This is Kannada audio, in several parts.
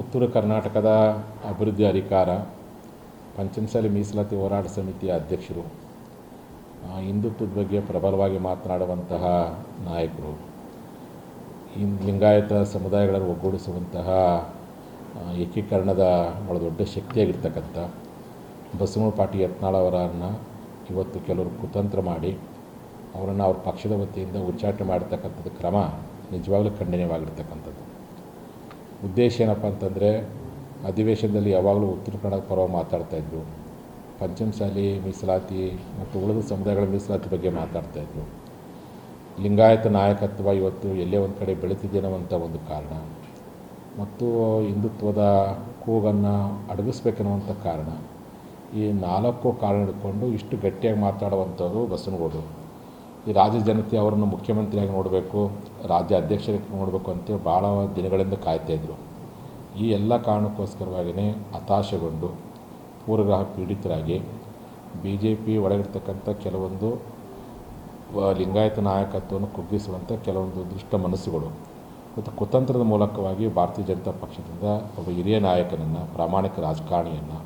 ಉತ್ತರ ಕರ್ನಾಟಕದ ಅಭಿವೃದ್ಧಿ ಅಧಿಕಾರ ಪಂಚಮಸಾಲಿ ಮೀಸಲಾತಿ ಹೋರಾಟ ಸಮಿತಿಯ ಅಧ್ಯಕ್ಷರು, ಹಿಂದುತ್ವದ ಬಗ್ಗೆ ಪ್ರಬಲವಾಗಿ ಮಾತನಾಡುವಂತಹ ನಾಯಕರು, ಲಿಂಗಾಯತ ಸಮುದಾಯಗಳನ್ನು ಒಗ್ಗೂಡಿಸುವಂತಹ ಏಕೀಕರಣದ ಬಹಳ ದೊಡ್ಡ ಶಕ್ತಿಯಾಗಿರ್ತಕ್ಕಂಥ ಬಸವನ ಪಾಟೀಲ್ ಯತ್ನಾಳ್ ಅವರನ್ನು ಇವತ್ತು ಕೆಲವರು ಕುತಂತ್ರ ಮಾಡಿ ಅವರನ್ನು ಅವ್ರ ಪಕ್ಷದ ವತಿಯಿಂದ ಉಚ್ಚಾಟನೆ ಮಾಡತಕ್ಕಂಥದ್ದು ಕ್ರಮ ನಿಜವಾಗ್ಲೂ ಖಂಡನೀಯವಾಗಿರ್ತಕ್ಕಂಥದ್ದು. ಉದ್ದೇಶ ಏನಪ್ಪ ಅಂತಂದರೆ, ಅಧಿವೇಶನದಲ್ಲಿ ಯಾವಾಗಲೂ ಉತ್ತರ ಕನ್ನಡ ಪರವಾಗಿ ಮಾತಾಡ್ತಾಯಿದ್ರು, ಪಂಚಮಸಾಲಿ ಮೀಸಲಾತಿ ಮತ್ತು ಉಳಿದ ಸಮುದಾಯಗಳ ಮೀಸಲಾತಿ ಬಗ್ಗೆ ಮಾತಾಡ್ತಾಯಿದ್ರು. ಲಿಂಗಾಯತ ನಾಯಕತ್ವ ಇವತ್ತು ಎಲ್ಲೇ ಒಂದು ಕಡೆ ಬೆಳೀತಿದ್ದೇನೋವಂಥ ಒಂದು ಕಾರಣ ಮತ್ತು ಹಿಂದುತ್ವದ ಕೂಗನ್ನು ಅಡಗಿಸ್ಬೇಕನ್ನುವಂಥ ಕಾರಣ, ಈ 4 ಕಾರಣ ಹಿಡ್ಕೊಂಡು ಇಷ್ಟು ಗಟ್ಟಿಯಾಗಿ ಮಾತಾಡುವಂಥವ್ರು ಬಸವನಗೌಡರು. ಈ ರಾಜ್ಯ ಜನತೆ ಅವರನ್ನು ಮುಖ್ಯಮಂತ್ರಿಯಾಗಿ ನೋಡಬೇಕು, ರಾಜ್ಯ ಅಧ್ಯಕ್ಷರಾಗಿ ನೋಡಬೇಕು ಅಂತೇಳಿ ಭಾಳ ದಿನಗಳಿಂದ ಕಾಯ್ತಾಯಿದ್ರು. ಈ ಎಲ್ಲ ಕಾರಣಕ್ಕೋಸ್ಕರವಾಗಿಯೇ ಹತಾಶೆಗೊಂಡು ಪೂರ್ವಗ್ರಹ ಪೀಡಿತರಾಗಿ BJP ಒಳಗಿರ್ತಕ್ಕಂಥ ಕೆಲವೊಂದು ಲಿಂಗಾಯತ ನಾಯಕತ್ವವನ್ನು ಕುಗ್ಗಿಸುವಂಥ ಕೆಲವೊಂದು ದುಷ್ಟ ಮನಸ್ಸುಗಳು ಮತ್ತು ಕುತಂತ್ರದ ಮೂಲಕವಾಗಿ ಭಾರತೀಯ ಜನತಾ ಪಕ್ಷದಿಂದ ಒಬ್ಬ ಹಿರಿಯ ನಾಯಕನನ್ನು, ಪ್ರಾಮಾಣಿಕ ರಾಜಕಾರಣಿಯನ್ನು,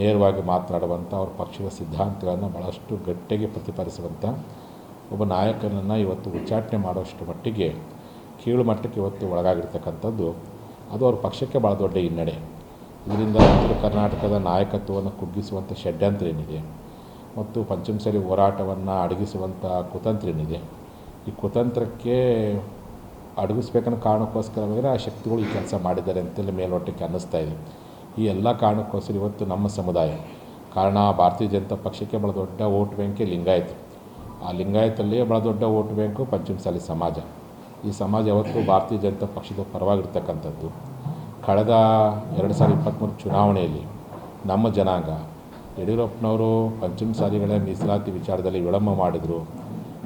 ನೇರವಾಗಿ ಮಾತನಾಡುವಂಥ ಅವ್ರ ಪಕ್ಷದ ಸಿದ್ಧಾಂತಗಳನ್ನು ಭಾಳಷ್ಟು ಗಟ್ಟಿಯಾಗಿ ಪ್ರತಿಪಾದಿಸುವಂಥ ಒಬ್ಬ ನಾಯಕನನ್ನು ಇವತ್ತು ಉಚ್ಚಾಟನೆ ಮಾಡೋಷ್ಟು ಮಟ್ಟಿಗೆ ಕೀಳು ಮಟ್ಟಕ್ಕೆ ಇವತ್ತು ಒಳಗಾಗಿರ್ತಕ್ಕಂಥದ್ದು, ಅದು ಅವ್ರ ಪಕ್ಷಕ್ಕೆ ಭಾಳ ದೊಡ್ಡ ಹಿನ್ನಡೆ. ಇದರಿಂದ ಉತ್ತರ ಕರ್ನಾಟಕದ ನಾಯಕತ್ವವನ್ನು ಕುಗ್ಗಿಸುವಂಥ ಷಡ್ಯಂತ್ರ ಏನಿದೆ ಮತ್ತು ಪಂಚಮಸಾಲಿ ಹೋರಾಟವನ್ನು ಅಡಗಿಸುವಂಥ ಕುತಂತ್ರ ಏನಿದೆ, ಈ ಕುತಂತ್ರಕ್ಕೆ ಅಡಗಿಸ್ಬೇಕನ್ನೋ ಕಾರಣಕ್ಕೋಸ್ಕರವಾಗಿ ಆ ಶಕ್ತಿಗಳು ಈ ಕೆಲಸ ಮಾಡಿದ್ದಾರೆ ಅಂತೆಲ್ಲ ಮೇಲ್ನೋಟಕ್ಕೆ ಅನ್ನಿಸ್ತಾ ಇದೆ. ಈ ಎಲ್ಲ ಕಾರಣಕ್ಕೋಸ್ಕರ ಇವತ್ತು ನಮ್ಮ ಸಮುದಾಯ, ಕಾರಣ ಭಾರತೀಯ ಜನತಾ ಪಕ್ಷಕ್ಕೆ ಭಾಳ ದೊಡ್ಡ ವೋಟ್ ಬ್ಯಾಂಕೇ ಲಿಂಗಾಯತ, ಆ ಲಿಂಗಾಯತಲ್ಲಿ ಭಾಳ ದೊಡ್ಡ ವೋಟ್ ಬ್ಯಾಂಕು ಪಂಚಮಸಾಲಿ ಸಮಾಜ. ಈ ಸಮಾಜ ಯಾವತ್ತೂ ಭಾರತೀಯ ಜನತಾ ಪಕ್ಷದ ಪರವಾಗಿರ್ತಕ್ಕಂಥದ್ದು. ಕಳೆದ 2023 ಚುನಾವಣೆಯಲ್ಲಿ ನಮ್ಮ ಜನಾಂಗ ಯಡಿಯೂರಪ್ಪನವರು ಪಂಚಮಸಾಲಿಗಳ ಮೀಸಲಾತಿ ವಿಚಾರದಲ್ಲಿ ವಿಳಂಬ ಮಾಡಿದರು,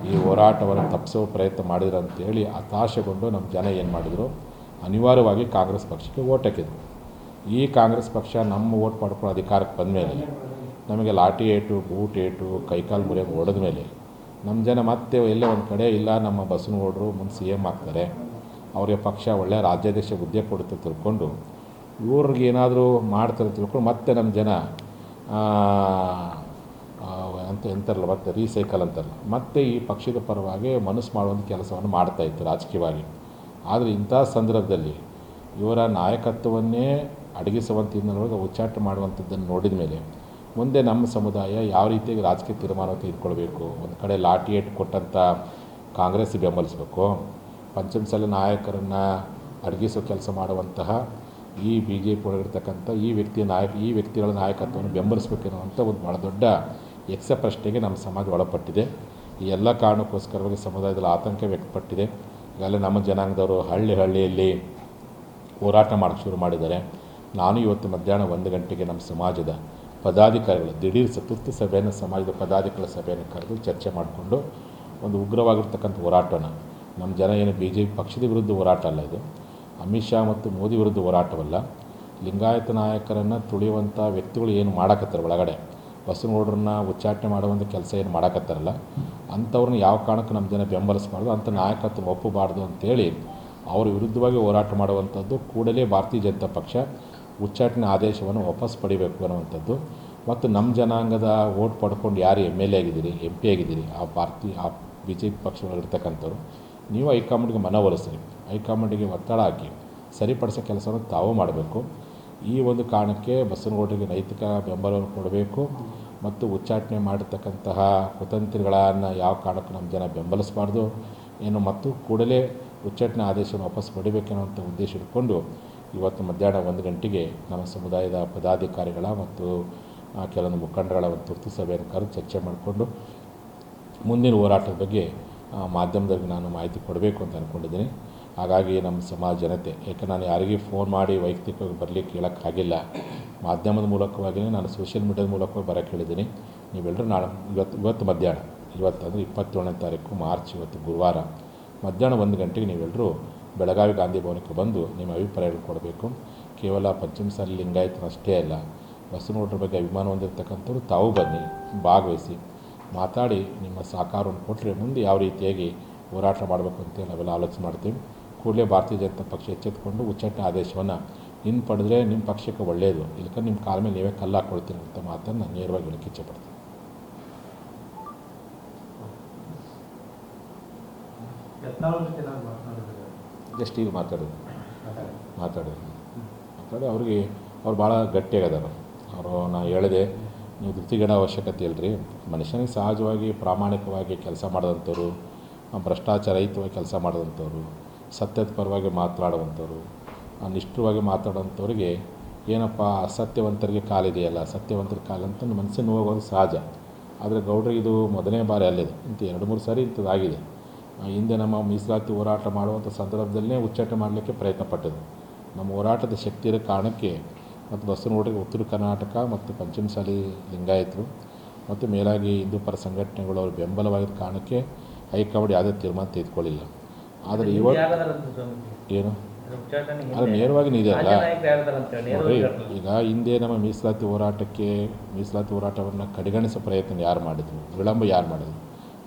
ಈ ಹೋರಾಟವನ್ನು ತಪ್ಪಿಸೋ ಪ್ರಯತ್ನ ಮಾಡಿದ್ರು ಅಂತೇಳಿ ಹತಾಶೆಗೊಂಡು ನಮ್ಮ ಜನ ಏನು ಮಾಡಿದರು, ಅನಿವಾರ್ಯವಾಗಿ ಕಾಂಗ್ರೆಸ್ ಪಕ್ಷಕ್ಕೆ ಓಟ್ ಹಾಕಿದರು. ಈ ಕಾಂಗ್ರೆಸ್ ಪಕ್ಷ ನಮ್ಮ ಓಟ್ ಪಡ್ಕೊಂಡು ಅಧಿಕಾರಕ್ಕೆ ಬಂದ ಮೇಲೆ ನಮಗೆ ಲಾಠಿ ಏಟು, ಬೂಟ್ ಏಟು, ಕೈಕಾಲು ಮುರಿಯೋದು ಹೊಡೆದ ಮೇಲೆ ನಮ್ಮ ಜನ ಮತ್ತೆ ಎಲ್ಲೇ ಒಂದು ಕಡೆ ಇಲ್ಲ ನಮ್ಮ ಬಸವನಗೌಡರು ಮುಂದೆ CM ಆಗ್ತಾರೆ, ಅವರಿಗೆ ಪಕ್ಷ ಒಳ್ಳೆಯ ರಾಜ್ಯಾಧ್ಯಕ್ಷ ಹುದ್ದೆ ಕೊಡುತ್ತೆ ತಿಳ್ಕೊಂಡು ಇವ್ರಿಗೆ ಏನಾದರೂ ಮಾಡ್ತಾರೆ ತಿಳ್ಕೊಂಡು ಮತ್ತೆ ನಮ್ಮ ಜನ ಎಂತಾರಲ್ಲ ಮತ್ತೆ ರೀಸೈಕಲ್ ಅಂತಾರಲ್ಲ, ಮತ್ತೆ ಈ ಪಕ್ಷದ ಪರವಾಗಿ ಮನಸ್ಸು ಮಾಡುವಂಥ ಕೆಲಸವನ್ನು ಮಾಡ್ತಾಯಿತ್ತು ರಾಜಕೀಯವಾಗಿ. ಆದರೆ ಇಂಥ ಸಂದರ್ಭದಲ್ಲಿ ಇವರ ನಾಯಕತ್ವವನ್ನೇ ಅಡಗಿಸುವಂಥ ಹಿನ್ನೆಲೆಯೊಳಗೆ ಉಚ್ಚಾಟನೆ ಮಾಡುವಂಥದ್ದನ್ನು ನೋಡಿದ ಮೇಲೆ ಮುಂದೆ ನಮ್ಮ ಸಮುದಾಯ ಯಾವ ರೀತಿಯಾಗಿ ರಾಜಕೀಯ ತೀರ್ಮಾನವನ್ನು ತೆಗೆದುಕೊಳ್ಬೇಕು, ಒಂದು ಕಡೆ ಲಾಠಿ ಏಟು ಕೊಟ್ಟಂಥ ಕಾಂಗ್ರೆಸ್ ಬೆಂಬಲಿಸಬೇಕು, ಪಂಚಮಸಾಲಿ ನಾಯಕರನ್ನು ಅಡಗಿಸೋ ಕೆಲಸ ಮಾಡುವಂತಹ ಈ BJP ಒಳಗಿರ್ತಕ್ಕಂಥ ಈ ವ್ಯಕ್ತಿಗಳ ನಾಯಕತ್ವವನ್ನು ಬೆಂಬಲಿಸಬೇಕೆನ್ನುವಂಥ ಒಂದು ಭಾಳ ದೊಡ್ಡ ಪ್ರಶ್ನೆಗೆ ನಮ್ಮ ಸಮಾಜ ಒಳಪಟ್ಟಿದೆ. ಈ ಎಲ್ಲ ಕಾರಣಕ್ಕೋಸ್ಕರವಾಗಿ ಸಮುದಾಯದಲ್ಲಿ ಆತಂಕ ವ್ಯಕ್ತಪಟ್ಟಿದೆ. ಈಗಾಗಲೇ ನಮ್ಮ ಜನಾಂಗದವರು ಹಳ್ಳಿಯಲ್ಲಿ ಹೋರಾಟ ಮಾಡೋಕ್ಕೆ ಶುರು ಮಾಡಿದ್ದಾರೆ. ನಾನು ಇವತ್ತು ಮಧ್ಯಾಹ್ನ 1 ಗಂಟೆಗೆ ನಮ್ಮ ಸಮಾಜದ ಪದಾಧಿಕಾರಿಗಳು ದಿಢೀರ್ ತುರ್ತು ಸಭೆಯನ್ನು, ಸಮಾಜದ ಪದಾಧಿಕಾರಿಗಳ ಸಭೆಯನ್ನು ಕರೆದು ಚರ್ಚೆ ಮಾಡಿಕೊಂಡು ಒಂದು ಉಗ್ರವಾಗಿರ್ತಕ್ಕಂಥ ಹೋರಾಟವನ್ನು, ನಮ್ಮ ಜನ ಏನು BJP ಪಕ್ಷದ ವಿರುದ್ಧ ಹೋರಾಟ ಅಲ್ಲ, ಇದು ಅಮಿತ್ ಶಾ ಮತ್ತು ಮೋದಿ ವಿರುದ್ಧ ಹೋರಾಟವಲ್ಲ, ಲಿಂಗಾಯತ ನಾಯಕರನ್ನು ತುಳಿಯುವಂಥ ವ್ಯಕ್ತಿಗಳು ಏನು ಮಾಡಕತ್ತಾರೆ ಒಳಗಡೆ, ಬಸವನಗೌಡರನ್ನ ಉಚ್ಚಾಟನೆ ಮಾಡುವಂಥ ಕೆಲಸ ಏನು ಮಾಡಕತ್ತಾರಲ್ಲ ಅಂಥವ್ರನ್ನ ಯಾವ ಕಾರಣಕ್ಕೂ ನಮ್ಮ ಜನ ಬೆಂಬಲಿಸಬಾರ್ದು, ಅಂಥ ನಾಯಕತ್ವ ಒಪ್ಪಬಾರ್ದು ಅಂತೇಳಿ ಅವ್ರ ವಿರುದ್ಧವಾಗಿ ಹೋರಾಟ ಮಾಡುವಂಥದ್ದು. ಕೂಡಲೇ ಭಾರತೀಯ ಜನತಾ ಪಕ್ಷ ಉಚ್ಚಾಟನೆ ಆದೇಶವನ್ನು ವಾಪಸ್ ಪಡಿಬೇಕು ಅನ್ನುವಂಥದ್ದು. ಮತ್ತು ನಮ್ಮ ಜನಾಂಗದ ವೋಟ್ ಪಡ್ಕೊಂಡು ಯಾರು MLA ಆಗಿದ್ದೀರಿ, MP ಆಗಿದ್ದೀರಿ, ಆ BJP ಪಕ್ಷದಲ್ಲಿರ್ತಕ್ಕಂಥವ್ರು, ನೀವು ಹೈಕಮಾಂಡ್ಗೆ ಮನವೊಲಿಸ್ರಿ, ಹೈಕಮಾಂಡಿಗೆ ಒತ್ತಡ ಹಾಕಿ ಸರಿಪಡಿಸೋ ಕೆಲಸವನ್ನು ತಾವು ಮಾಡಬೇಕು. ಈ ಒಂದು ಕಾರಣಕ್ಕೆ ಬಸವನಗೌಡರಿಗೆ ನೈತಿಕ ಬೆಂಬಲವನ್ನು ಕೊಡಬೇಕು ಮತ್ತು ಉಚ್ಚಾಟನೆ ಮಾಡಿರ್ತಕ್ಕಂತಹ ಕುತಂತ್ರಿಗಳನ್ನು ಯಾವ ಕಾರಣಕ್ಕೂ ನಮ್ಮ ಜನ ಬೆಂಬಲಿಸಬಾರ್ದು ಏನು, ಮತ್ತು ಕೂಡಲೇ ಉಚ್ಚಾಟನೆ ಆದೇಶವನ್ನು ವಾಪಸ್ ಪಡಿಬೇಕೆನ್ನುವಂಥ ಉದ್ದೇಶ ಇಟ್ಕೊಂಡು ಇವತ್ತು ಮಧ್ಯಾಹ್ನ 1 ಗಂಟೆಗೆ ನಮ್ಮ ಸಮುದಾಯದ ಪದಾಧಿಕಾರಿಗಳ ಮತ್ತು ಕೆಲವೊಂದು ಮುಖಂಡಗಳ ಒಂದು ತುರ್ತು ಸಭೆಯನ್ನು ಕರೆದು ಚರ್ಚೆ ಮಾಡಿಕೊಂಡು ಮುಂದಿನ ಹೋರಾಟದ ಬಗ್ಗೆ ಮಾಧ್ಯಮದವ್ರಿಗೆ ನಾನು ಮಾಹಿತಿ ಕೊಡಬೇಕು ಅಂತ ಅಂದ್ಕೊಂಡಿದ್ದೀನಿ. ಹಾಗಾಗಿ ನಮ್ಮ ಸಮಾಜ ಜನತೆ, ಯಾಕೆ ನಾನು ಯಾರಿಗೂ ಫೋನ್ ಮಾಡಿ ವೈಯಕ್ತಿಕವಾಗಿ ಬರಲಿಕ್ಕೆ ಹೇಳೋಕ್ಕಾಗಿಲ್ಲ, ಮಾಧ್ಯಮದ ಮೂಲಕವಾಗಿಯೇ ನಾನು ಸೋಷಿಯಲ್ ಮೀಡಿಯಾದ ಮೂಲಕವಾಗಿ ಬರೋಕ್ಕೆ ಹೇಳಿದ್ದೀನಿ. ನೀವೆಲ್ಲರೂ ನಾಳೆ ಇವತ್ತು ಮಧ್ಯಾಹ್ನ, ಅಂದರೆ 27ನೇ ತಾರೀಕು ಮಾರ್ಚ್, ಇವತ್ತು ಗುರುವಾರ ಮಧ್ಯಾಹ್ನ 1 ಗಂಟೆಗೆ ನೀವೆಲ್ಲರೂ ಬೆಳಗಾವಿ ಗಾಂಧಿ ಭವನಕ್ಕೆ ಬಂದು ನಿಮ್ಮ ಅಭಿಪ್ರಾಯಗಳು ಕೊಡಬೇಕು. ಕೇವಲ ಪಂಚಮಸಾಲಿ ಲಿಂಗಾಯತನಷ್ಟೇ ಅಲ್ಲ, ಬಸವನಗೌಡರ ಬಗ್ಗೆ ಅಭಿಮಾನ ಹೊಂದಿರತಕ್ಕಂಥವ್ರು ತಾವು ಬನ್ನಿ, ಭಾಗವಹಿಸಿ. ಮಾತಾಡಿ ನಿಮ್ಮ ಸಹಕಾರವನ್ನು ಕೊಟ್ಟರೆ ಮುಂದೆ ಯಾವ ರೀತಿಯಾಗಿ ಹೋರಾಟ ಮಾಡಬೇಕು ಅಂತೇಳಿ ನಾವೆಲ್ಲ ಆಲೋಚನೆ ಮಾಡ್ತೀವಿ. ಕೂಡಲೇ ಭಾರತೀಯ ಜನತಾ ಪಕ್ಷ ಎಚ್ಚೆತ್ತುಕೊಂಡು ಉಚ್ಚಾಟನೆ ಆದೇಶವನ್ನು ಪಡೆದ್ರೆ ನಿಮ್ಮ ಪಕ್ಷಕ್ಕೆ ಒಳ್ಳೆಯದು, ಇಲ್ಲಕ ನಿಮ್ಮ ಕಾಲ ಮೇಲೆ ನೀವೇ ಕಲ್ಲು ಹಾಕ್ಕೊಳ್ತೀನಿ ಅಂತ ಮಾತನ್ನು ನಾನು ನೇರವಾಗಿ ಹೇಳಕ್ಕೆ ಇಚ್ಛೆಪಡ್ತೀನಿ. ಜಸ್ಟ್ ಈಗ ಮಾತಾಡಿ ಅವ್ರಿಗೆ ಅವ್ರು ಭಾಳ ಗಟ್ಟಿಯಾಗದಾರ. ನಾನು ಹೇಳಿದೆ, ನೀವು ಧೃತಿಗೆಡ ಅವಶ್ಯಕತೆ ಇಲ್ಲರಿ. ಮನುಷ್ಯನಿಗೆ ಸಹಜವಾಗಿ ಪ್ರಾಮಾಣಿಕವಾಗಿ ಕೆಲಸ ಮಾಡಿದಂಥವ್ರು, ಭ್ರಷ್ಟಾಚಾರ ರಹಿತವಾಗಿ ಕೆಲಸ ಮಾಡಿದಂಥವ್ರು, ಸತ್ಯದ ಪರವಾಗಿ ಮಾತನಾಡುವಂಥವ್ರು, ನಿಷ್ಠವಾಗಿ ಮಾತಾಡೋಂಥವ್ರಿಗೆ ಏನಪ್ಪ ಅಸತ್ಯವಂತರಿಗೆ ಕಾಲಿದೆಯಲ್ಲ, ಸತ್ಯವಂತರ ಕಾಲಂತ ಮನಸ್ಸಿನ ಹೋಗೋದು ಸಹಜ. ಆದರೆ ಗೌಡ್ರಿಗೆ ಇದು ಮೊದಲನೇ ಬಾರಿ ಅಲ್ಲಿದೆ, ಇಂಥ 2-3 ಸಾರಿ ಇಂಥದ್ದಾಗಿದೆ. ಹಿಂದೆ ನಮ್ಮ ಮೀಸಲಾತಿ ಹೋರಾಟ ಮಾಡುವಂಥ ಸಂದರ್ಭದಲ್ಲೇ ಉಚ್ಚಾಟನೆ ಮಾಡಲಿಕ್ಕೆ ಪ್ರಯತ್ನ ಪಟ್ಟಿದ್ದು. ನಮ್ಮ ಹೋರಾಟದ ಶಕ್ತಿ ಇರೋ ಕಾರಣಕ್ಕೆ ಮತ್ತು ಬಸವನಗುಡಿಗೆ ಉತ್ತರ ಕರ್ನಾಟಕ ಮತ್ತು ಪಂಚಮಸಾಲಿ ಲಿಂಗಾಯತರು ಮತ್ತು ಮೇಲಾಗಿ ಹಿಂದೂ ಪರ ಸಂಘಟನೆಗಳು ಅವ್ರ ಬೆಂಬಲವಾಗಿದ್ದ ಕಾರಣಕ್ಕೆ ಹೈಕಮಾಂಡ್ ಯಾವುದೇ ತೀರ್ಮಾನ ತೆಗೆದುಕೊಳ್ಳಿಲ್ಲ. ಆದರೆ ಇವತ್ತು ಏನು ಅದು ನೇರವಾಗಿ ನಿದೆಯಲ್ಲ ನೋಡಿ. ಈಗ ಹಿಂದೆ ನಮ್ಮ ಮೀಸಲಾತಿ ಹೋರಾಟವನ್ನು ಕಡೆಗಣಿಸೋ ಪ್ರಯತ್ನ ಯಾರು ಮಾಡಿದರು, ವಿಳಂಬ ಯಾರು ಮಾಡಿದರು,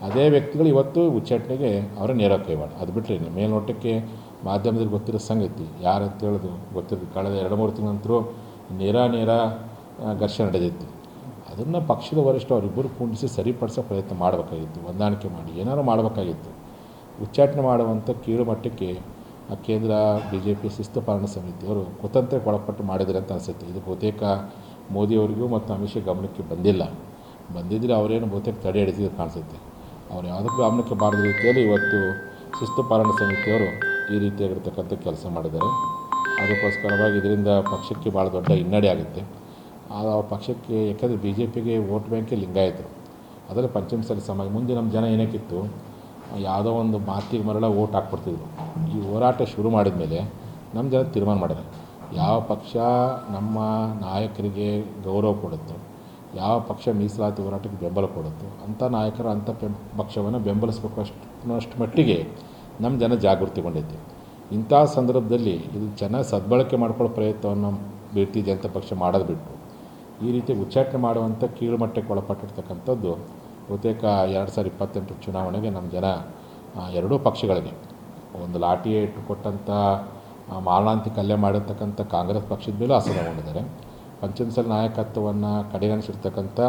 ಅದೇ ವ್ಯಕ್ತಿಗಳು ಇವತ್ತು ಉಚ್ಚಾಟನೆಗೆ ಅವರ ನೇರ ಕೈವಾಡ. ಅದು ಬಿಟ್ಟರೆ ಮೇಲ್ನೋಟಕ್ಕೆ ಮಾಧ್ಯಮದಲ್ಲಿ ಗೊತ್ತಿರೋ ಸಂಗತಿ ಯಾರಂತ ಹೇಳೋದು ಗೊತ್ತಿರೋದು. ಕಳೆದ 2-3 ತಿಂಗಳ ನಂತರ ನೇರ ಘರ್ಷಣೆ ನಡೆದಿತ್ತು. ಅದನ್ನು ಪಕ್ಷದ ವರಿಷ್ಠ ಅವರಿಬ್ಬರು ಕುಂಡಿಸಿ ಸರಿಪಡಿಸೋ ಪ್ರಯತ್ನ ಮಾಡಬೇಕಾಗಿತ್ತು, ಹೊಂದಾಣಿಕೆ ಮಾಡಿ ಏನಾರು ಮಾಡಬೇಕಾಗಿತ್ತು. ಉಚ್ಚಾಟನೆ ಮಾಡುವಂಥ ಕೀಳು ಮಟ್ಟಕ್ಕೆ ಕೇಂದ್ರ BJP ಶಿಸ್ತು ಪಾಲನಾ ಸಮಿತಿಯವರು ಕುತಂತ್ರಕ್ಕೆ ಒಳಪಟ್ಟು ಮಾಡಿದರೆ ಅಂತ ಅನಿಸುತ್ತೆ. ಇದು ಬಹುತೇಕ ಮೋದಿಯವರಿಗೂ ಮತ್ತು ಅಮಿತ್ ಶಾ ಗಮನಕ್ಕೆ ಬಂದಿದ್ದರೆ ಅವರೇನು ಬಹುತೇಕ ತಡೆ ಹಿಡಿದಿದ್ದು ಕಾಣಿಸುತ್ತೆ. ಅವ್ರು ಯಾವುದಕ್ಕೂ ಗಮನಕ್ಕೆ ಬಾರದ ರೀತಿಯಲ್ಲಿ ಇವತ್ತು ಶಿಸ್ತು ಪಾಲನಾ ಸಮಿತಿಯವರು ಈ ರೀತಿಯಾಗಿರ್ತಕ್ಕಂಥ ಕೆಲಸ ಮಾಡಿದ್ದಾರೆ. ಅದಕ್ಕೋಸ್ಕರವಾಗಿ ಇದರಿಂದ ಪಕ್ಷಕ್ಕೆ ಭಾಳ ದೊಡ್ಡ ಹಿನ್ನಡೆ ಆಗುತ್ತೆ. ಆ ಪಕ್ಷಕ್ಕೆ ಯಾಕಂದರೆ BJPಗೆ ವೋಟ್ ಬ್ಯಾಂಕೇ ಲಿಂಗಾಯತರು, ಅದರಲ್ಲಿ ಪಂಚಮಸಾಲಿ ಸಮಾಜ. ಮುಂದೆ ನಮ್ಮ ಜನ ಏನಕ್ಕಿತ್ತು, ಯಾವುದೋ ಒಂದು ಮಾತಿಗೆ ಮರಳ ಓಟ್ ಹಾಕ್ಬಿಡ್ತಿದ್ರು. ಈ ಹೋರಾಟ ಶುರು ಮಾಡಿದ ಮೇಲೆ ನಮ್ಮ ಜನ ತೀರ್ಮಾನ ಮಾಡಿದ್ದಾರೆ, ಯಾವ ಪಕ್ಷ ನಮ್ಮ ನಾಯಕರಿಗೆ ಗೌರವ ಕೊಡುತ್ತೋ, ಯಾವ ಪಕ್ಷ ಮೀಸಲಾತಿ ಹೋರಾಟಕ್ಕೆ ಬೆಂಬಲ ಕೊಡುತ್ತೋ ಅಂಥ ನಾಯಕರು ಅಂಥ ಪಕ್ಷವನ್ನು ಬೆಂಬಲಿಸಬೇಕು ಅಷ್ಟು ಮಟ್ಟಿಗೆ ನಮ್ಮ ಜನ ಜಾಗೃತಿಗೊಂಡೈತಿ. ಇಂಥ ಸಂದರ್ಭದಲ್ಲಿ ಇದು ಚೆನ್ನಾಗಿ ಸದ್ಬಳಕೆ ಮಾಡ್ಕೊಳ್ಳೋ ಪ್ರಯತ್ನವನ್ನು ಭಾರತೀಯ ಜನತಾ ಪಕ್ಷ ಮಾಡೋದು ಬಿಟ್ಟು ಈ ರೀತಿ ಉಚ್ಚಾಟನೆ ಮಾಡುವಂಥ ಕೀಳು ಮಟ್ಟಕ್ಕೆ ಒಳಪಟ್ಟಿರ್ತಕ್ಕಂಥದ್ದು ಬಹುತೇಕ 2028 ಚುನಾವಣೆಗೆ ನಮ್ಮ ಜನ ಎರಡೂ ಪಕ್ಷಗಳಿಗೆ ಒಂದು ಲಾಠಿ ಇಟ್ಟು ಕೊಟ್ಟಂಥ ಮಾರಣಾಂತಿಕ ಹಲ್ಲೆ ಮಾಡಿರ್ತಕ್ಕಂಥ ಕಾಂಗ್ರೆಸ್ ಪಕ್ಷದ ಮೇಲೂ ಅಸಮಾಧಾನಗೊಂಡಿದ್ದಾರೆ. ಪಂಚಮಸಾಲಿ ನಾಯಕತ್ವವನ್ನು ಕಡೆಗಣಿಸಿರ್ತಕ್ಕಂಥ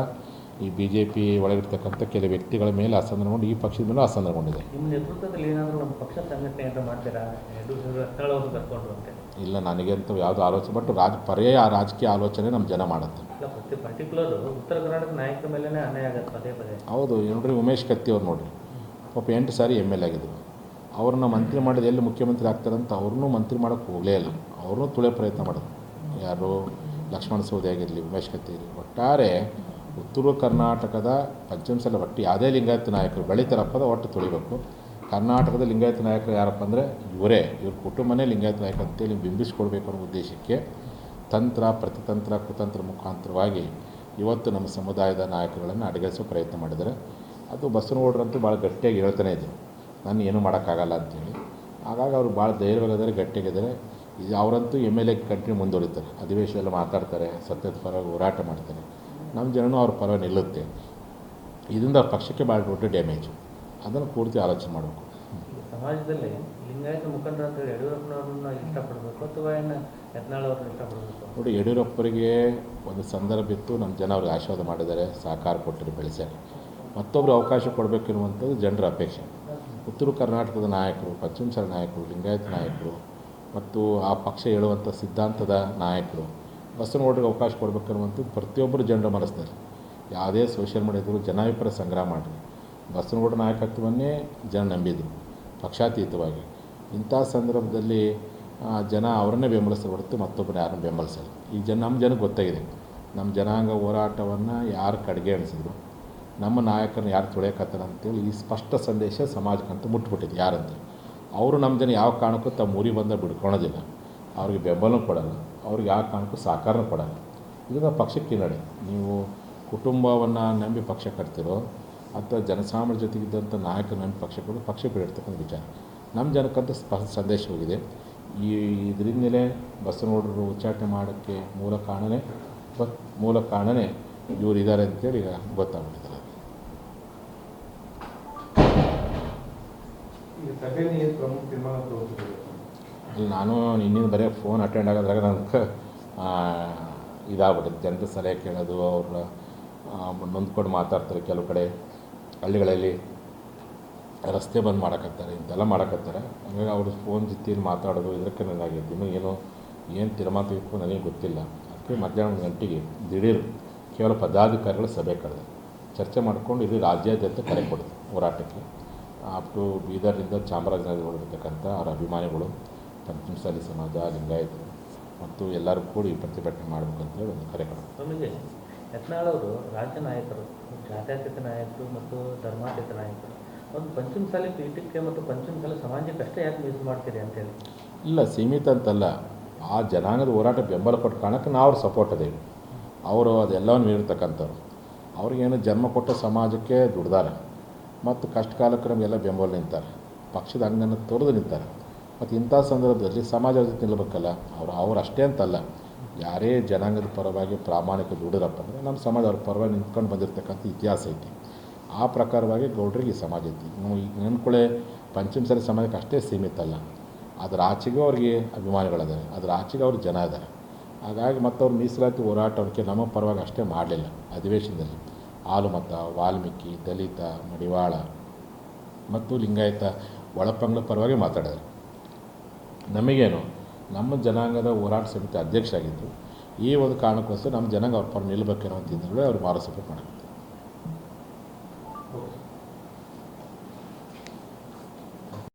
ಈ BJP ಒಳಗಿರ್ತಕ್ಕಂಥ ಕೆಲವು ವ್ಯಕ್ತಿಗಳ ಮೇಲೆ ಅಸಮಾಧಾನಗೊಂಡು ಈ ಪಕ್ಷದ ಮೇಲೂ ಅಸಮಾಧಾನಗೊಂಡಿದೆ. ನಿಮ್ಮ ನೇತೃತ್ವದಲ್ಲಿ ಏನಾದರೂ ನಮ್ಮ ಪಕ್ಷ ಸಂಘಟನೆ ಅಂತ ಮಾಡ್ತೀರಾ? ಇಲ್ಲ, ನನಗಂತೂ ಯಾವುದು ಆಲೋಚನೆ, ಬಟ್ ಪರ್ಯಾಯ ರಾಜಕೀಯ ಆಲೋಚನೆ ನಮ್ಮ ಜನ ಮಾಡುತ್ತೆ. ಪರ್ಟಿಕ್ಯುಲರ್ ಉತ್ತರ ಕರ್ನಾಟಕ ನಾಯಕರ ಮೇಲೇ ಅನ್ಯಾಯ ಆಗುತ್ತೆ ಪದೇ ಪದೇ. ಹೌದು, ನೋಡ್ರಿ, ಉಮೇಶ್ ಕತ್ತಿ ಅವ್ರು ನೋಡಿರಿ, ಪಾಪ 8 ಸಾರಿ ML ಆಗಿದ್ರು. ಅವ್ರನ್ನ ಮಂತ್ರಿ ಮಾಡೋದು ಎಲ್ಲಿ ಮುಖ್ಯಮಂತ್ರಿ ಆಗ್ತಾರಂತ ಅವ್ರನ್ನೂ ಮಂತ್ರಿ ಮಾಡೋಕ್ಕೆ ಹೋಗಲೇ ಇಲ್ಲ. ಅವ್ರನ್ನೂ ತುಳಿಯೋ ಪ್ರಯತ್ನ ಮಾಡೋದು ಯಾರು, ಲಕ್ಷ್ಮಣ ಸವದಿ ಆಗಿರಲಿ, ಉಮೇಶ್ ಕತ್ತಿ ಇರಲಿ. ಒಟ್ಟಾರೆ ಉತ್ತರ ಕರ್ನಾಟಕದ ಪಂಚಮಸಾಲಿ ಒಟ್ಟು ಯಾವುದೇ ಲಿಂಗಾಯತ ನಾಯಕರು ಬೆಳೀತಾರಪ್ಪದ ಒಟ್ಟು ತುಳಿಬೇಕು. ಕರ್ನಾಟಕದ ಲಿಂಗಾಯತ ನಾಯಕರು ಯಾರಪ್ಪ ಅಂದರೆ ಇವ್ರ ಕುಟುಂಬನೇ ಲಿಂಗಾಯತ ನಾಯಕ ಅಂತೇಳಿ ಬಿಂಬಿಸ್ಕೊಡ್ಬೇಕು ಅನ್ನೋ ಉದ್ದೇಶಕ್ಕೆ ತಂತ್ರ, ಪ್ರತಿತಂತ್ರ, ಕುತಂತ್ರ ಮುಖಾಂತರವಾಗಿ ಇವತ್ತು ನಮ್ಮ ಸಮುದಾಯದ ನಾಯಕರುಗಳನ್ನು ಅಡಗಿಸೋ ಪ್ರಯತ್ನ ಮಾಡಿದ್ದಾರೆ. ಅದು ಬಸವನಗೌಡರಂತೂ ಭಾಳ ಗಟ್ಟಿಯಾಗಿ ಹೇಳ್ತಾನೆ ಇದ್ದರು, ನಾನು ಏನೂ ಮಾಡೋಕ್ಕಾಗಲ್ಲ ಅಂತೇಳಿ. ಹಾಗಾಗಿ ಅವರು ಭಾಳ ಧೈರ್ಯವಾಗಿದ್ದಾರೆ, ಗಟ್ಟಿಯಾಗಿದ್ದಾರೆ. ಇದು ಅವರಂತೂ ML ಕಂಟಿನ್ಯೂ ಮುಂದುವರಿತಾರೆ, ಅಧಿವೇಶನ ಎಲ್ಲ ಮಾತಾಡ್ತಾರೆ, ಸತ್ಯದ ಪರವಾಗಿ ಹೋರಾಟ ಮಾಡ್ತಾರೆ. ನಮ್ಮ ಜನನೂ ಅವ್ರ ಪರವಾಗಿ ನಿಲ್ಲುತ್ತೆ. ಇದರಿಂದ ಪಕ್ಷಕ್ಕೆ ಭಾಳ ದೊಡ್ಡ ಡ್ಯಾಮೇಜು. ಅದನ್ನು ಪೂರ್ತಿ ಆಲೋಚನೆ ಮಾಡಬೇಕು. ಸಮಾಜದಲ್ಲಿ ಲಿಂಗಾಯತ ಮುಖಂಡರು ಅಂತ ಹೇಳಿ ಯಡಿಯೂರಪ್ಪನವ್ರನ್ನ ಇಷ್ಟಪಡಬೇಕು ಅಥವಾ ಯತ್ನಾಳ್ ಅವ್ರನ್ನ ಇಷ್ಟಪಡಬೇಕು? ನೋಡಿ, ಯಡಿಯೂರಪ್ಪರಿಗೆ ಒಂದು ಸಂದರ್ಭ ಇತ್ತು, ನಮ್ಮ ಜನ ಅವ್ರಿಗೆ ಆಶೀರ್ವಾದ ಮಾಡಿದ್ದಾರೆ, ಸಹಕಾರ ಕೊಟ್ಟರು, ಬೆಳೆಸ್ಯಾರ. ಮತ್ತೊಬ್ಬರು ಅವಕಾಶ ಕೊಡಬೇಕಿರುವಂಥದ್ದು ಜನರ ಅಪೇಕ್ಷೆ. ಉತ್ತರ ಕರ್ನಾಟಕದ ನಾಯಕರು, ಪಂಚಮಸಾಲಿ ನಾಯಕರು, ಲಿಂಗಾಯತ ನಾಯಕರು ಮತ್ತು ಆ ಪಕ್ಷ ಹೇಳುವಂಥ ಸಿದ್ಧಾಂತದ ನಾಯಕರು ಬಸವನಗೌಡರಿಗೆ ಅವಕಾಶ ಕೊಡಬೇಕಿರುವಂಥದ್ದು ಪ್ರತಿಯೊಬ್ಬರು ಜನರ ಮನಸ್ಸಿನಲ್ಲಿ. ಯಾವುದೇ ಸೋಷಿಯಲ್ ಮೀಡಿಯಾದಲ್ಲೂ ಜನಾಭಿಪ್ರಾಯ ಸಂಗ್ರಹ ಮಾಡಿರಿ, ಬಸವನಗೌಡ ನಾಯಕತ್ವವನ್ನೇ ಜನ ನಂಬಿದರು ಪಕ್ಷಾತೀತವಾಗಿ. ಇಂಥ ಸಂದರ್ಭದಲ್ಲಿ ಜನ ಅವರನ್ನೇ ಬೆಂಬಲಿಸ್ತಾರೆ ಹೊರತು ಮತ್ತೊಬ್ಬರನ್ನ ಯಾರನ್ನು ಬೆಂಬಲಿಸಲ್ಲ. ಈ ನಮ್ಮ ಜನಕ್ಕೆ ಗೊತ್ತಾಗಿದೆ, ನಮ್ಮ ಜನಾಂಗ ಹೋರಾಟವನ್ನು ಯಾರು ಕಡೆಗಣಿಸಿದ್ರು, ನಮ್ಮ ನಾಯಕರನ್ನ ಯಾರು ತುಳಿಯಕತ್ತಾರೆ ಅಂತೇಳಿ ಈ ಸ್ಪಷ್ಟ ಸಂದೇಶ ಸಮಾಜಕ್ಕಂತ ಮುಟ್ಬಿಟ್ಟಿದೆ. ಯಾರಂತ ಅವರು ನಮ್ಮ ಜನ ಯಾವ ಕಾರಣಕ್ಕೂ ತಮ್ಮ ಊರಿಗೆ ಬಂದ ಬಿಡ್ಕೊಳೋದಿಲ್ಲ, ಅವ್ರಿಗೆ ಬೆಂಬಲ ಕೊಡೋಲ್ಲ, ಅವ್ರಿಗೆ ಯಾವ ಕಾರಣಕ್ಕೂ ಸಹಕಾರನೂ ಕೊಡೋಲ್ಲ. ಇದರಿಂದ ಪಕ್ಷಕ್ಕೆ ಹಿನ್ನಡೆ. ನೀವು ಕುಟುಂಬವನ್ನು ನಂಬಿ ಪಕ್ಷ ಕಟ್ತಿರೋ ಅಥವಾ ಜನಸಾಮಾನ್ಯರ ಜೊತೆಗಿದ್ದಂಥ ನಾಯಕರು ನಂಬಿ ಪಕ್ಷ ಕೊಡೋದು ಪಕ್ಷ ಬಿಡಿರ್ತಕ್ಕಂಥ ವಿಚಾರ. ನಮ್ಮ ಜನಕ್ಕಂತೂ ಸ್ಪಷ್ಟ ಸಂದೇಶ ಹೋಗಿದೆ. ಇದರಿಂದಲೇ ಬಸವನಗೌಡರು ಉಚ್ಚಾಟನೆ ಮಾಡೋಕ್ಕೆ ಮೂಲ ಕಾರಣನೇ ಇವರು ಇದ್ದಾರೆ ಅಂತೇಳಿ ಈಗ ಗೊತ್ತಾಗ್ಬಿಟ್ಟಿದ್ದಾರೆ. ಈಗ ಸಭೆಯಲ್ಲಿ ಏನು ಪ್ರಮುಖ ತೀರ್ಮಾನ ತಗೋತಿದ್ದಾರೆ? ಅಲ್ಲಿ ನಾನು ಇನ್ನಿಂದ ಬರೀ ಫೋನ್ ಅಟೆಂಡ್ ಆಗೋದ್ರಾಗ ನನಗೆ ಇದಾಗ್ಬಿಡುತ್ತೆ. ಜನರ ಸಲಹೆ ಕೇಳೋದು, ಅವ್ರನ್ನ ನೊಂದ್ಕೊಂಡು ಮಾತಾಡ್ತಾರೆ. ಕೆಲವು ಕಡೆ ಹಳ್ಳಿಗಳಲ್ಲಿ ರಸ್ತೆ ಬಂದ್ ಮಾಡೋಕತ್ತಾರೆ, ಇಂತೆಲ್ಲ ಮಾಡೋಕತ್ತಾರೆ. ಹಾಗಾಗಿ ಅವ್ರ ಫೋನ್ ಜೊತೆಯಲ್ಲಿ ಮಾತಾಡೋದು ಇದಕ್ಕೆ ನನಗಾಗಿತ್ತು. ಇನ್ನೂ ಏನು ತೀರ್ಮಾನ ತೆಗೆದುಕೊಂಡು ನನಗೆ ಗೊತ್ತಿಲ್ಲ. ಅದಕ್ಕೆ ಮಧ್ಯಾಹ್ನ 1 ಗಂಟೆಗೆ ದಿಢೀರ್ ಕೇವಲ ಪದಾಧಿಕಾರಿಗಳ ಸಭೆ ಕರೆದು ಚರ್ಚೆ ಮಾಡಿಕೊಂಡು ಇಲ್ಲಿ ರಾಜ್ಯಾದ್ಯಂತ ಕರೆ ಕೊಡೋದು ಹೋರಾಟಕ್ಕೆ. ಅಪ್ ಟು ಬೀದರ್ನಿಂದ ಚಾಮರಾಜನಗರದಲ್ಲಿರ್ತಕ್ಕಂಥ ಅವರ ಅಭಿಮಾನಿಗಳು, ಪಂಚಮಸಾಲಿ ಸಮಾಜ, ಲಿಂಗಾಯತರು ಮತ್ತು ಎಲ್ಲರೂ ಕೂಡಿ ಪ್ರತಿಭಟನೆ ಮಾಡಬೇಕಂತೇಳಿ ಒಂದು ಕರೆ ಕೊಡೋದು. ಸ್ವಾಮೀಜಿ, ಯತ್ನಾಳ್ ಅವರು ರಾಜ್ಯ ನಾಯಕರು, ಜಾತ್ಯತೀತ ನಾಯಕರು ಮತ್ತು ಧರ್ಮಾತೀತ ನಾಯಕರು. ಒಂದು ಪಂಚಮಸಾಲಿ ಪೀಠಕ್ಕೆ ಮತ್ತು ಪಂಚಮಸಾಲಿ ಸಮಾಜಕ್ಕೆ ಅಷ್ಟೇ ಯಾಕೆ ಯೂಸ್ ಮಾಡ್ತೀರಿ ಅಂತೇಳಿ? ಇಲ್ಲ, ಸೀಮಿತ ಅಂತಲ್ಲ. ಆ ಜನಾಂಗದ ಹೋರಾಟ ಬೆಂಬಲ ಕೊಟ್ಟ ಕಾರಣಕ್ಕೆ ನಾವು ಅವ್ರ ಸಪೋರ್ಟ್ ಅದೇವಿ. ಅವರು ಅದೆಲ್ಲವನ್ನು ನೀಡಿರ್ತಕ್ಕಂಥವ್ರು. ಅವ್ರಿಗೇನು ಜನ್ಮ ಕೊಟ್ಟ ಸಮಾಜಕ್ಕೆ ದುಡ್ದಾರೆ ಮತ್ತು ಕಷ್ಟ ಕಾಲಕ್ಕೆ ನಮಗೆಲ್ಲ ಬೆಂಬಲ ನಿಂತಾರೆ. ಪಕ್ಷದ ಅಂಗನ್ನು ತೊರೆದು ನಿಂತಾರೆ. ಮತ್ತು ಇಂಥ ಸಂದರ್ಭದಲ್ಲಿ ಸಮಾಜದ ಜೊತೆ ನಿಲ್ಲಬೇಕಲ್ಲ. ಅವ್ರು ಅಷ್ಟೇ ಅಂತಲ್ಲ, ಯಾರೇ ಜನಾಂಗದ ಪರವಾಗಿ ಪ್ರಾಮಾಣಿಕ ದುಡಿದ್ರಪ್ಪ ಅಂದರೆ ನಮ್ಮ ಸಮಾಜ ಅವ್ರ ಪರವಾಗಿ ನಿಂತ್ಕೊಂಡು ಬಂದಿರತಕ್ಕಂಥ ಇತಿಹಾಸ ಐತಿ. ಆ ಪ್ರಕಾರವಾಗಿ ಗೌಡ್ರಿಗೆ ಈ ಸಮಾಜ ಐತಿ. ನಾವು ಈಗ ನೆನ್ಕೊಳ್ಳೆ ಪಂಚಮಸಾಲಿ ಸಮಾಜಕ್ಕೆ ಅಷ್ಟೇ ಸೀಮಿತ ಅಲ್ಲ, ಅದರ ಆಚೆಗೂ ಅವ್ರಿಗೆ ಅಭಿಮಾನಿಗಳಿದ್ದಾರೆ, ಅದರ ಆಚೆಗೆ ಅವ್ರ ಜನ ಇದ್ದಾರೆ. ಹಾಗಾಗಿ ಮತ್ತು ಅವ್ರು ಮೀಸಲಾತಿ ಹೋರಾಟಕ್ಕೆ ನಮ್ಮ ಪರವಾಗಿ ಅಷ್ಟೇ ಮಾಡಲಿಲ್ಲ. ಅಧಿವೇಶನದಲ್ಲಿ ಹಾಲುಮತ, ವಾಲ್ಮೀಕಿ, ದಲಿತ, ಮಡಿವಾಳ ಮತ್ತು ಲಿಂಗಾಯತ ಒಳಪಂಗಡ ಪರವಾಗಿ ಮಾತಾಡಿದರು. ನಮಗೇನು ನಮ್ಮ ಜನಾಂಗದ ಹೋರಾಟ ಸಮಿತಿ ಅಧ್ಯಕ್ಷ ಆಗಿದ್ದರು. ಈ ಒಂದು ಕಾರಣಕ್ಕೋಸ್ಕರ ನಮ್ಮ ಜನಾಂಗ ಅವ್ರ ಪರ ನಿಲ್ಲಬೇಕೇನೋ ಅಂತಿದ್ದರೆ ಅವರು ಮಾರೋ ಸಪೋರ್ಟ್ ಮಾಡೋದು.